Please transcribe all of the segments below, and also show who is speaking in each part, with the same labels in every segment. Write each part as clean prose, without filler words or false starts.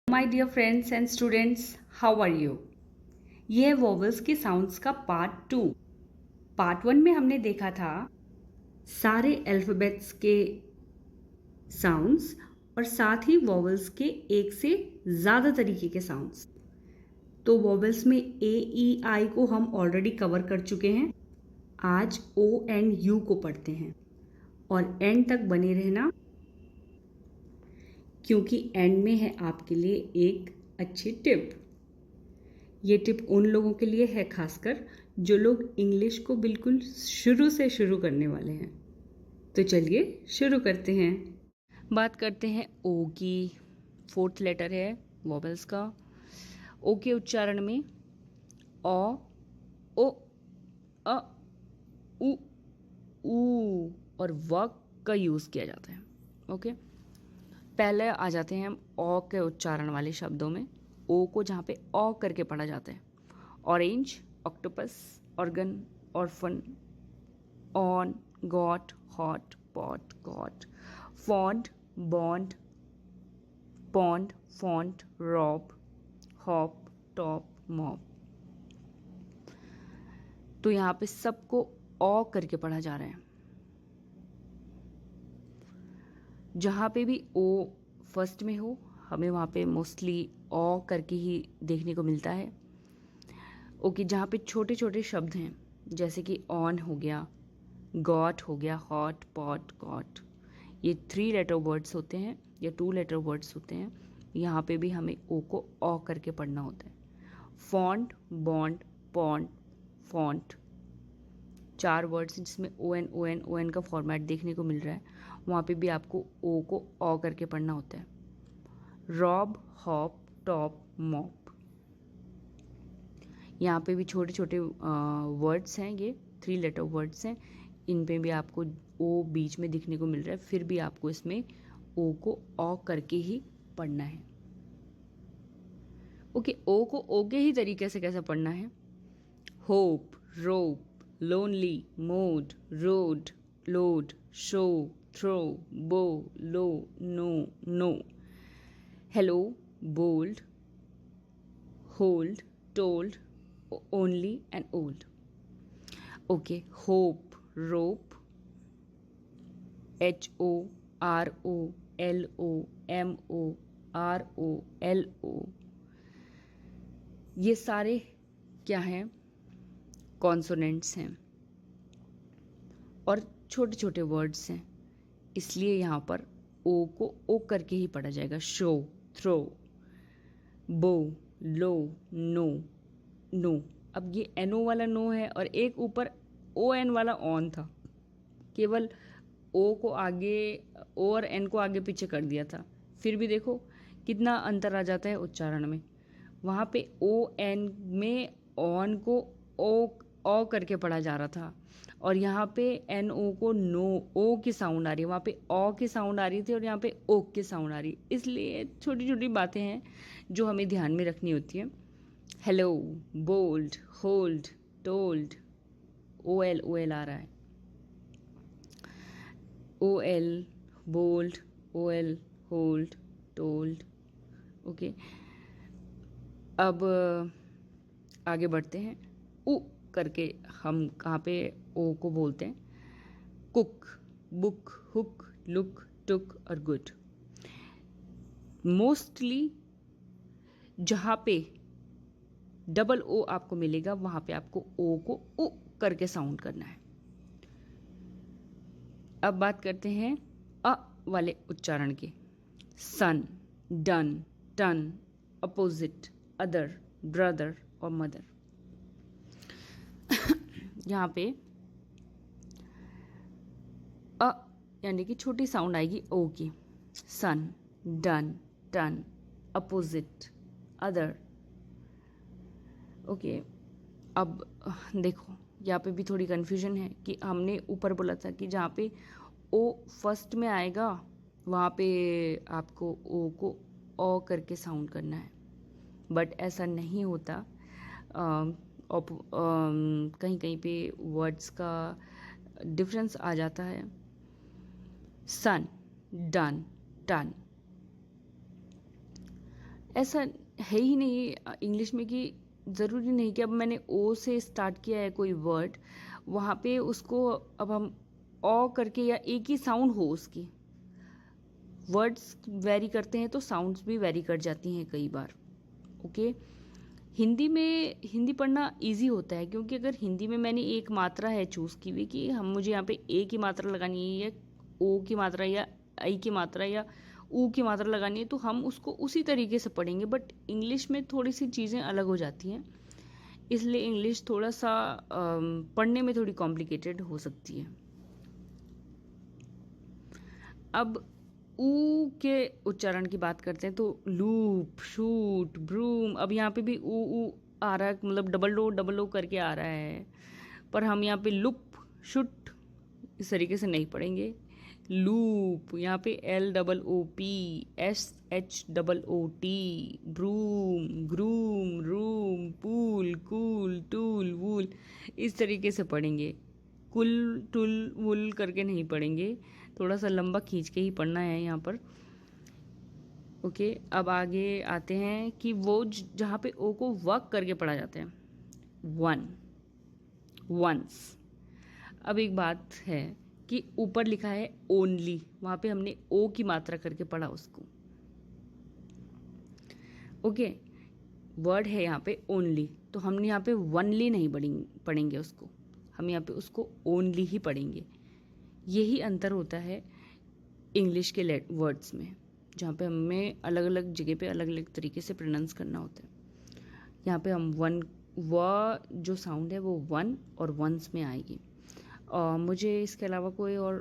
Speaker 1: My dear friends and students, how are you. ये है vowels के साउंड्स का पार्ट 2। पार्ट 1 में हमने देखा था सारे अल्फ़ाबेट्स के साउंड्स और साथ ही वोवेल्स के एक से ज़्यादा तरीके के साउंड्स। तो वोवेल्स में ए ई आई को हम ऑलरेडी कवर कर चुके हैं। आज ओ एंड यू को पढ़ते हैं और एंड तक बने रहना, क्योंकि एंड में है आपके लिए एक अच्छी टिप। ये टिप उन लोगों के लिए है खासकर जो लोग इंग्लिश को बिल्कुल शुरू से शुरू करने वाले हैं। तो चलिए शुरू करते हैं। बात करते हैं ओ की। 4th लेटर है वोवेल्स का। ओ के उच्चारण में ओ, ओ, अ, उ, ऊ और व का यूज़ किया जाता है। ओके, पहले आ जाते हैं हम ओ के उच्चारण वाले शब्दों में। ओ को जहाँ पे ओ करके पढ़ा जाता है। Orange, octopus, organ, orphan, on, got, hot, pot, got, fond, bond, pond, font, rob, hop, top, mop. तो यहाँ पे सबको ओ करके पढ़ा जा रहा है। जहाँ पे भी ओ फर्स्ट में हो, हमें वहाँ पे मोस्टली ओ करके ही देखने को मिलता है। ओके, जहाँ पे छोटे छोटे शब्द हैं जैसे कि ऑन हो गया, गॉट हो गया, हॉट, पॉट, गॉट, ये 3 लेटर वर्ड्स होते हैं या 2 लेटर वर्ड्स होते हैं। यहाँ पे भी हमें ओ को ओ करके पढ़ना होता है। Font, bond, pond, font, 4 words जिसमें ओ एन का फॉर्मेट देखने को मिल रहा है। वहाँ पे भी आपको ओ को ओ करके पढ़ना होता है। रॉब, हॉप, टॉप, मॉप, यहाँ पे भी छोटे छोटे वर्ड्स हैं, ये 3 लेटर वर्ड्स हैं। इन पे भी आपको ओ बीच में दिखने को मिल रहा है, फिर भी आपको इसमें ओ को ओ करके ही पढ़ना है। ओके, ओ को ओ के ही तरीके से कैसे पढ़ना है। Hope, rope, lonely, mode, road, load, show, throw, bow, low, no, no, hello, bold, hold, told, only and old. Okay, hope, rope, HOROLOMOROLO, ये सारे क्या हैं, कॉन्सोनेंट्स हैं और छोटे छोटे वर्ड्स हैं, इसलिए यहाँ पर ओ को ओ करके ही पढ़ा जाएगा। Show, throw, bow, low, no, no. अब ये एनओ वाला नो है और एक ऊपर ओ एन वाला ऑन था, केवल ओ को आगे, ओ और एन को आगे पीछे कर दिया था। फिर भी देखो कितना अंतर आ जाता है उच्चारण में। वहाँ पे ओ एन में ऑन को ओ करके पढ़ा जा रहा था और यहाँ पे एन ओ को नो, ओ की साउंड आ रही है, वहाँ पे ओ की साउंड आ रही थी और यहाँ पे ओ की साउंड आ रही है। इसलिए छोटी छोटी बातें हैं जो हमें ध्यान में रखनी होती है। Hello, bold, hold, told, O L आ रहा है। O L, bold, O L, hold, told. Okay, अब आगे बढ़ते हैं। उ करके हम कहाँ पे ओ को बोलते हैं। कुक, बुक, हुक, लुक, टुक और गुड। मोस्टली जहाँ पे डबल ओ आपको मिलेगा वहाँ पे आपको ओ को उ करके साउंड करना है। अब बात करते हैं अ वाले उच्चारण की। Sun, done, ton, opposite, other, brother और मदर। यहाँ पे अ यानी कि छोटी साउंड आएगी ओ की। Sun, done, ton, opposite, other. Okay, अब देखो यहाँ पे भी थोड़ी कन्फ्यूजन है कि हमने ऊपर बोला था कि जहाँ पे ओ फर्स्ट में आएगा वहाँ पे आपको ओ को ओ करके साउंड करना है, बट ऐसा नहीं होता। कहीं कहीं पे वर्ड्स का डिफरेंस आ जाता है। सन, डन, टन, ऐसा है ही नहीं इंग्लिश में कि ज़रूरी नहीं कि अब मैंने ओ से स्टार्ट किया है कोई वर्ड, वहाँ पे उसको अब हम ओ करके या एक ही साउंड हो उसकी। वर्ड्स वेरी करते हैं तो साउंड्स भी वेरी कर जाती हैं कई बार। ओके, हिंदी में हिंदी पढ़ना इजी होता है, क्योंकि अगर हिंदी में मैंने एक मात्रा है चूज़ की हुई कि हम मुझे यहाँ पे ए की मात्रा लगानी है या ओ की मात्रा या आई की मात्रा या ऊ की मात्रा लगानी है, तो हम उसको उसी तरीके से पढ़ेंगे। बट इंग्लिश में थोड़ी सी चीज़ें अलग हो जाती हैं, इसलिए इंग्लिश थोड़ा सा पढ़ने में थोड़ी कॉम्प्लिकेटेड हो सकती है। अब ऊ के उच्चारण की बात करते हैं तो लूप, शूट, ब्रूम। अब यहाँ पे भी ऊ आ रहा है, मतलब डबल ओ करके आ रहा है, पर हम यहाँ पे लुप, शुट इस तरीके से नहीं पढ़ेंगे। लूप, यहाँ पे LOOP, SHOOT, broom, groom, room, pool, cool, tool, wool इस तरीके से पढ़ेंगे। कुल, टुल, वुल करके नहीं पढ़ेंगे, थोड़ा सा लंबा खींच के ही पढ़ना है यहाँ पर। ओके, अब आगे आते हैं कि वो जहाँ पे ओ को वर्क करके पढ़ा जाता है, वन, वंस। अब एक बात है कि ऊपर लिखा है ओनली, वहाँ पे हमने ओ की मात्रा करके पढ़ा उसको। ओके, वर्ड है यहाँ पे ओनली, तो हमने यहाँ पे वनली नहीं पढ़ेंगे उसको, हम यहाँ पे उसको ओनली ही पढ़ेंगे। यही अंतर होता है इंग्लिश के वर्ड्स में, जहाँ पे हमें अलग अलग जगह पे अलग अलग तरीके से प्रोनाउंस करना होता है। यहाँ पे हम वन, व जो साउंड है वो वन और वंस में आएगी। मुझे इसके अलावा कोई और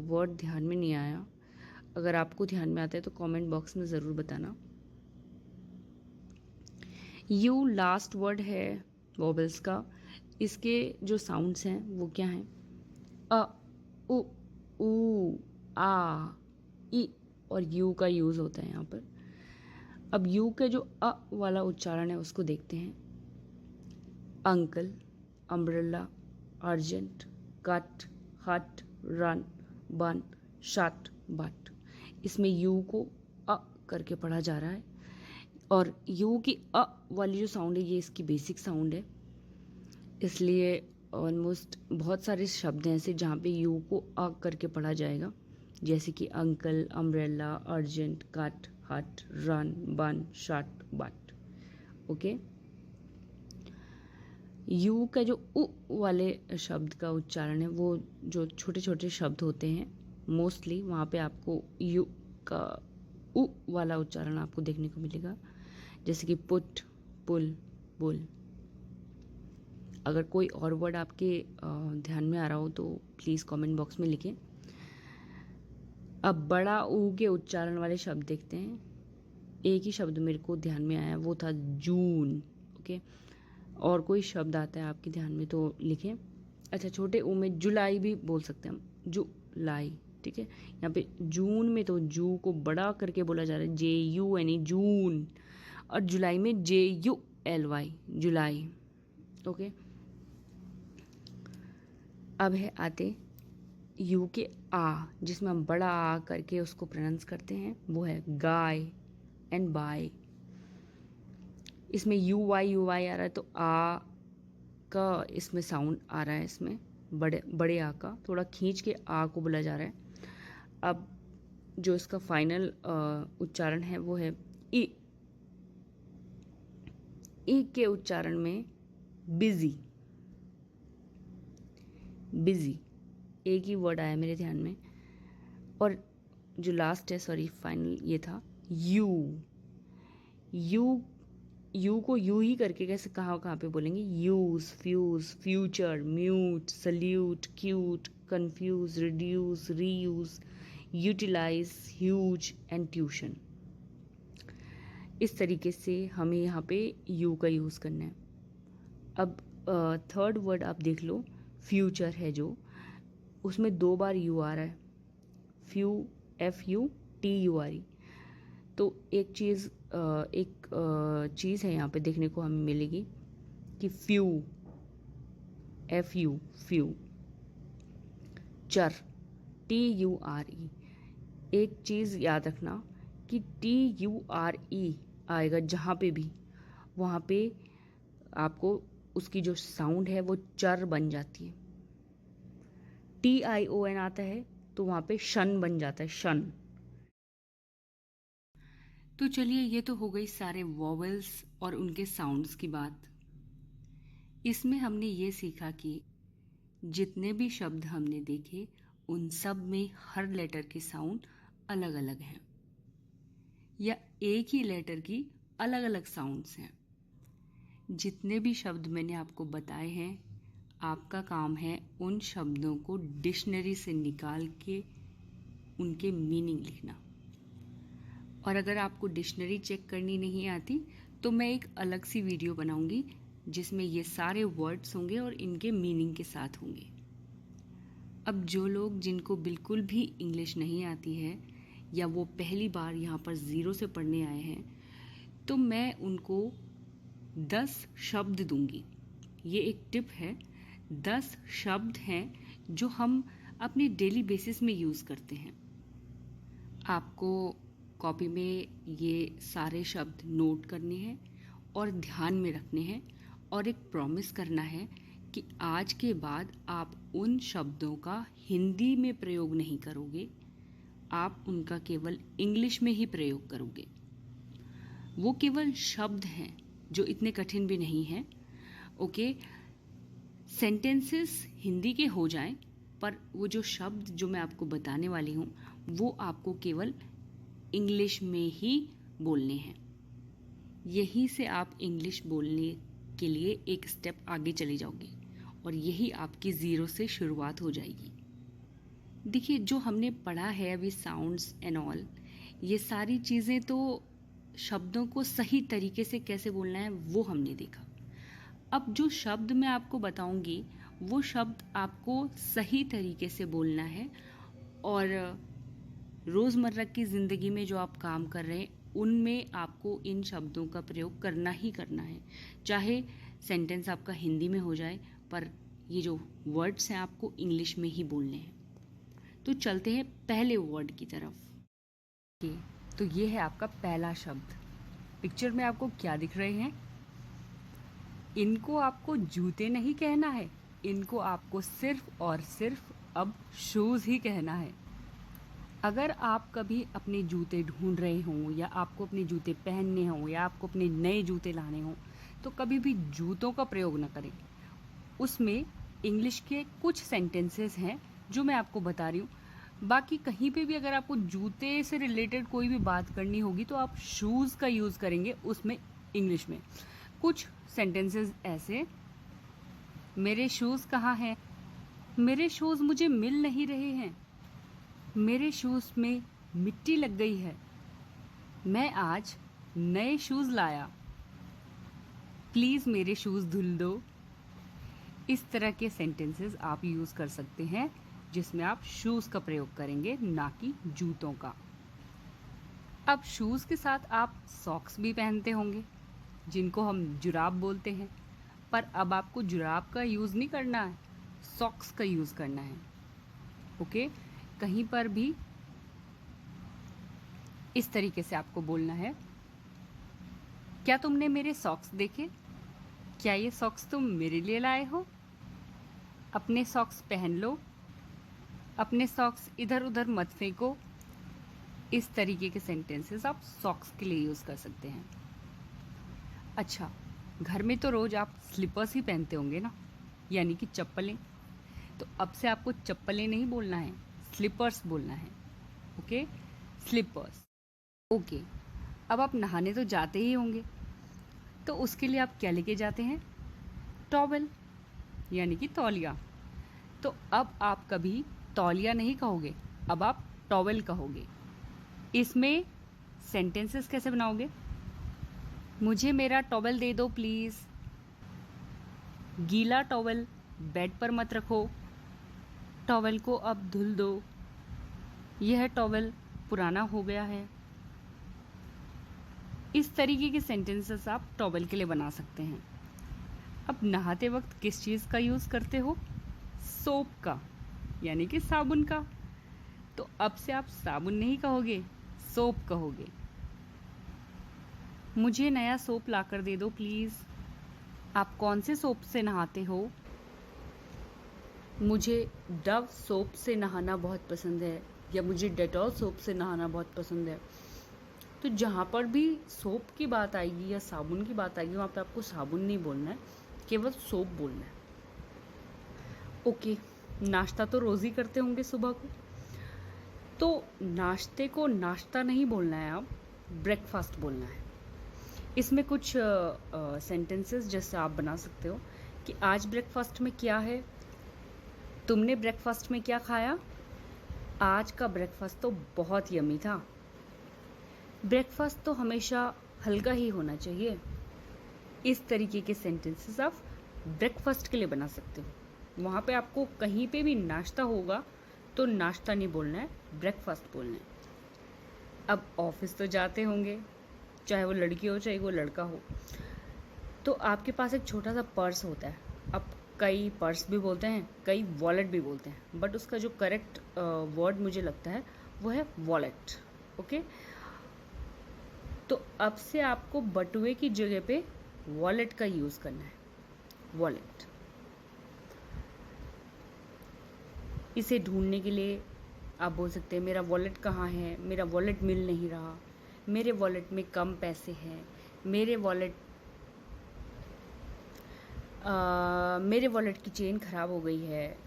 Speaker 1: वर्ड ध्यान में नहीं आया। अगर आपको ध्यान में आता है तो कमेंट बॉक्स में ज़रूर बताना। यू लास्ट वर्ड है वोवेल्स का। इसके जो साउंड्स हैं वो क्या हैं? अ, उ, ऊ, आ, ई और यू का यूज़ होता है यहाँ पर। अब यू के जो अ वाला उच्चारण है उसको देखते हैं। अंकल, अम्ब्रेला, अर्जेंट, कट, हट, रन, बन, शट, बट। इसमें यू को अ करके पढ़ा जा रहा है, और यू की अ वाली जो साउंड है ये इसकी बेसिक साउंड है, इसलिए ऑलमोस्ट बहुत सारे शब्द हैं ऐसे जहाँ पे यू को अ करके पढ़ा जाएगा, जैसे कि अंकल, अम्ब्रेला, अर्जेंट, कट, हट, रन, बन, शट, बट। ओके, यू का जो उ वाले शब्द का उच्चारण है, वो जो छोटे छोटे शब्द होते हैं मोस्टली, वहाँ पे आपको यू का उ वाला उच्चारण आपको देखने को मिलेगा, जैसे कि पुट, पुल, बुल। अगर कोई और वर्ड आपके ध्यान में आ रहा हो तो प्लीज़ कमेंट बॉक्स में लिखें। अब बड़ा ऊ के उच्चारण वाले शब्द देखते हैं। एक ही शब्द मेरे को ध्यान में आया, वो था जून। ओके, और कोई शब्द आता है आपके ध्यान में तो लिखें। अच्छा, छोटे ऊ में जुलाई भी बोल सकते हैं हम, जुलाई। ठीक है, यहाँ पे जून में तो जू को बड़ा करके बोला जा रहा है, JU यानी जून, और जुलाई में JULY, जुलाई। ओके, अब है आते यू के आ, जिसमें हम बड़ा आ करके उसको प्रोनाउंस करते हैं, वो है गाय एंड बाय। इसमें UY आ रहा है, तो आ का इसमें साउंड आ रहा है, इसमें बड़े आ का थोड़ा खींच के आ को बोला जा रहा है। अब जो इसका फाइनल उच्चारण है वो है ई। ई के उच्चारण में बिजी, बिजी एक ही वर्ड आया मेरे ध्यान में, और जो लास्ट है, सॉरी फाइनल, ये था यू। यू को यू ही करके कैसे कहाँ पे बोलेंगे? Use, fuse, future, mute, salute, cute, confuse, reduce, reuse, utilize, huge and tuition. इस तरीके से हमें यहाँ पे यू का यूज़ करना है। अब थर्ड वर्ड आप देख लो, फ्यूचर है जो, उसमें 2 बार यू आ रहा है, FUTURE। तो एक चीज़ है यहाँ पे देखने को हमें मिलेगी कि FU, फ्यू, चर, TURE। एक चीज़ याद रखना कि TURE आएगा जहाँ पे भी, वहाँ पे आपको उसकी जो साउंड है वो चर बन जाती है। TION आता है तो वहाँ पे शन बन जाता है, शन। तो चलिए, ये तो हो गई सारे वॉवेल्स और उनके साउंड्स की बात। इसमें हमने ये सीखा कि जितने भी शब्द हमने देखे उन सब में हर लेटर के साउंड अलग अलग हैं, या एक ही लेटर की अलग अलग साउंड्स हैं। जितने भी शब्द मैंने आपको बताए हैं, आपका काम है उन शब्दों को डिक्शनरी से निकाल के उनके मीनिंग लिखना। और अगर आपको डिक्शनरी चेक करनी नहीं आती तो मैं एक अलग सी वीडियो बनाऊंगी जिसमें ये सारे वर्ड्स होंगे और इनके मीनिंग के साथ होंगे। अब जो लोग जिनको बिल्कुल भी इंग्लिश नहीं आती है या वो पहली बार यहाँ पर ज़ीरो से पढ़ने आए हैं, तो मैं उनको 10 शब्द दूंगी। ये एक टिप है। 10 शब्द हैं जो हम अपने डेली बेसिस में यूज़ करते हैं। आपको कॉपी में ये सारे शब्द नोट करने हैं और ध्यान में रखने हैं, और एक प्रॉमिस करना है कि आज के बाद आप उन शब्दों का हिंदी में प्रयोग नहीं करोगे, आप उनका केवल इंग्लिश में ही प्रयोग करोगे। वो केवल शब्द हैं जो इतने कठिन भी नहीं हैं। ओके, सेंटेंसेस हिंदी के हो जाएं, पर वो जो शब्द जो मैं आपको बताने वाली हूँ वो आपको केवल इंग्लिश में ही बोलने हैं। यहीं से आप इंग्लिश बोलने के लिए एक स्टेप आगे चले जाओगे और यही आपकी ज़ीरो से शुरुआत हो जाएगी। देखिए, जो हमने पढ़ा है अभी साउंड्स एंड ऑल, ये सारी चीज़ें तो शब्दों को सही तरीके से कैसे बोलना है वो हमने देखा। अब जो शब्द मैं आपको बताऊंगी वो शब्द आपको सही तरीके से बोलना है, और रोज़मर्रा की ज़िंदगी में जो आप काम कर रहे हैं उनमें आपको इन शब्दों का प्रयोग करना ही करना है। चाहे सेंटेंस आपका हिंदी में हो जाए, पर ये जो वर्ड्स हैं आपको इंग्लिश में ही बोलने हैं। तो चलते हैं पहले वर्ड की तरफ। तो ये है आपका पहला शब्द। पिक्चर में आपको क्या दिख रहे हैं? इनको आपको जूते नहीं कहना है, इनको आपको सिर्फ और सिर्फ अब शूज़ ही कहना है। अगर आप कभी अपने जूते ढूंढ रहे हों, या आपको अपने जूते पहनने हों, या आपको अपने नए जूते लाने हों, तो कभी भी जूतों का प्रयोग न करें। उसमें इंग्लिश के कुछ सेंटेंसेस हैं जो मैं आपको बता रही हूँ। बाकी कहीं पे भी अगर आपको जूते से रिलेटेड कोई भी बात करनी होगी तो आप शूज़ का यूज़ करेंगे उसमें, इंग्लिश में। कुछ सेंटेंसेस ऐसे, मेरे शूज़ कहाँ हैं? मेरे शूज़ मुझे मिल नहीं रहे हैं। मेरे शूज़ में मिट्टी लग गई है। मैं आज नए शूज़ लाया। प्लीज़ मेरे शूज़ धुल दो। इस तरह के सेंटेंसेस आप यूज़ कर सकते हैं जिसमें आप शूज़ का प्रयोग करेंगे, ना कि जूतों का। अब शूज़ के साथ आप सॉक्स भी पहनते होंगे जिनको हम जुराब बोलते हैं, पर अब आपको जुराब का यूज़ नहीं करना है, सॉक्स का यूज़ करना है। ओके, कहीं पर भी इस तरीके से आपको बोलना है, क्या तुमने मेरे सॉक्स देखे? क्या ये सॉक्स तुम मेरे लिए लाए हो? अपने सॉक्स पहन लो, अपने सॉक्स इधर उधर मत फेंको। इस तरीके के सेंटेंसेस आप सॉक्स के लिए यूज़ कर सकते हैं। अच्छा, घर में तो रोज़ आप स्लीपर्स ही पहनते होंगे ना, यानी कि चप्पलें। तो अब से आपको चप्पलें नहीं बोलना है, स्लीपर्स बोलना है। Okay, slippers. ओके, अब आप नहाने तो जाते ही होंगे, तो उसके लिए आप क्या लेके जाते हैं? टॉवेल, यानी कि तौलिया। तो अब आप कभी तौलिया नहीं कहोगे, अब आप टॉवेल कहोगे। इसमें सेंटेंसेस कैसे बनाओगे? मुझे मेरा टॉवेल दे दो प्लीज़। गीला टॉवेल बेड पर मत रखो, टॉवेल को अब धुल दो, यह टॉवेल पुराना हो गया है। इस तरीके के सेंटेंसेस आप टॉवेल के लिए बना सकते हैं। अब नहाते वक्त किस चीज़ का यूज़ करते हो? सोप का, यानी कि साबुन का। तो अब से आप साबुन नहीं कहोगे, सोप कहोगे। मुझे नया सोप ला कर दे दो प्लीज़। आप कौन से सोप से नहाते हो? मुझे डव सोप से नहाना बहुत पसंद है, या मुझे डेटॉल सोप से नहाना बहुत पसंद है। तो जहाँ पर भी सोप की बात आएगी या साबुन की बात आएगी, वहाँ पे आपको साबुन नहीं बोलना है, केवल सोप बोलना है। ओके, नाश्ता तो रोज़ ही करते होंगे सुबह को, तो नाश्ते को नाश्ता नहीं बोलना है, आप ब्रेकफास्ट बोलना है। इसमें कुछ सेंटेंसेस जैसे आप बना सकते हो कि आज ब्रेकफास्ट में क्या है, तुमने ब्रेकफास्ट में क्या खाया, आज का ब्रेकफास्ट तो बहुत यमी था। ब्रेकफास्ट तो हमेशा हल्का ही होना चाहिए। इस तरीके के सेंटेंसेस आप ब्रेकफास्ट के लिए बना सकते हो। वहाँ पे आपको कहीं पे भी नाश्ता होगा तो नाश्ता नहीं बोलना है, ब्रेकफास्ट बोलना है। अब ऑफिस तो जाते होंगे, चाहे वो लड़की हो चाहे वो लड़का हो, तो आपके पास एक छोटा सा पर्स होता है। अब कई पर्स भी बोलते हैं, कई वॉलेट भी बोलते हैं, बट उसका जो करेक्ट वर्ड मुझे लगता है वो है वॉलेट। ओके, तो अब से आपको बटुए की जगह पे वॉलेट का यूज़ करना है, वॉलेट। इसे ढूंढने के लिए आप बोल सकते हैं मेरा वॉलेट कहाँ है, मेरा वॉलेट मिल नहीं रहा, मेरे वॉलेट में कम पैसे हैं, मेरे वॉलेट की चेन ख़राब हो गई है,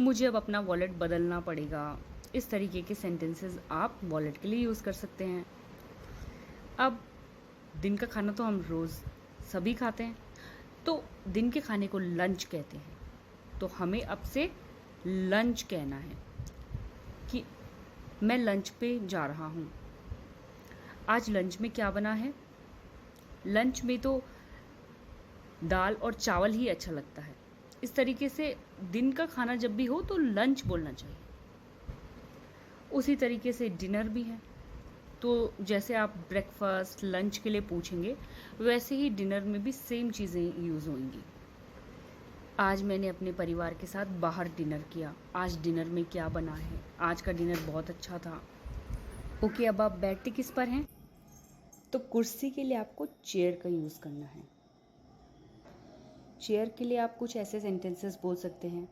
Speaker 1: मुझे अब अपना वॉलेट बदलना पड़ेगा। इस तरीके के सेंटेंसेस आप वॉलेट के लिए यूज़ कर सकते हैं। अब दिन का खाना तो हम रोज़ सभी खाते हैं, तो दिन के खाने को लंच कहते हैं। तो हमें अब से लंच कहना है कि मैं लंच पे जा रहा हूँ। आज लंच में क्या बना है? लंच में तो दाल और चावल ही अच्छा लगता है। इस तरीके से दिन का खाना जब भी हो तो लंच बोलना चाहिए। उसी तरीके से डिनर भी है, तो जैसे आप ब्रेकफास्ट लंच के लिए पूछेंगे, वैसे ही डिनर में भी सेम चीज़ें यूज़ होंगी। आज मैंने अपने परिवार के साथ बाहर डिनर किया। आज डिनर में क्या बना है? आज का डिनर बहुत अच्छा था। ओके, अब आप बैठते किस पर हैं? तो कुर्सी के लिए आपको चेयर का यूज़ करना है। चेयर के लिए आप कुछ ऐसे सेंटेंसेस बोल सकते हैं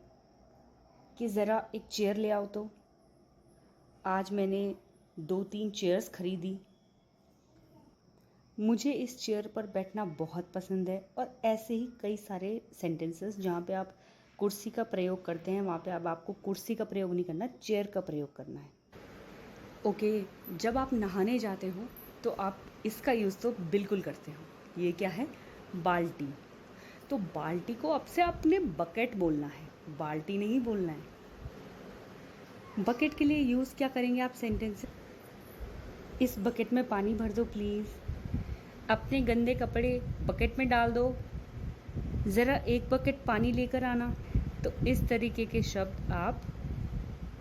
Speaker 1: कि ज़रा एक चेयर ले आओ तो। आज मैंने 2-3 चेयर्स खरीदी। मुझे इस चेयर पर बैठना बहुत पसंद है। और ऐसे ही कई सारे सेंटेंसेस जहाँ पे आप कुर्सी का प्रयोग करते हैं, वहाँ पे अब आपको कुर्सी का प्रयोग नहीं करना, चेयर का प्रयोग करना है। ओके, जब आप नहाने जाते हो तो आप इसका यूज़ तो बिल्कुल करते हो। ये क्या है? बाल्टी। तो बाल्टी को अब से आपने बकेट बोलना है, बाल्टी नहीं बोलना है। बकेट के लिए यूज़ क्या करेंगे आप सेंटेंस? इस बकेट में पानी भर दो प्लीज़। अपने गंदे कपड़े बकेट में डाल दो। ज़रा एक बकेट पानी लेकर आना। तो इस तरीके के शब्द आप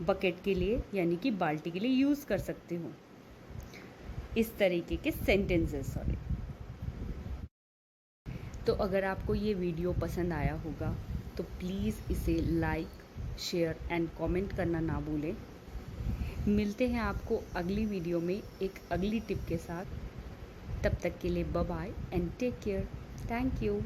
Speaker 1: बकेट के लिए यानी कि बाल्टी के लिए यूज़ कर सकते हो। इस तरीके के सेंटेंसेस। सॉरी। तो अगर आपको ये वीडियो पसंद आया होगा तो प्लीज़ इसे लाइक, शेयर एंड कमेंट करना ना भूलें। मिलते हैं आपको अगली वीडियो में एक अगली टिप के साथ। तब तक के लिए bye bye and take care. Thank you.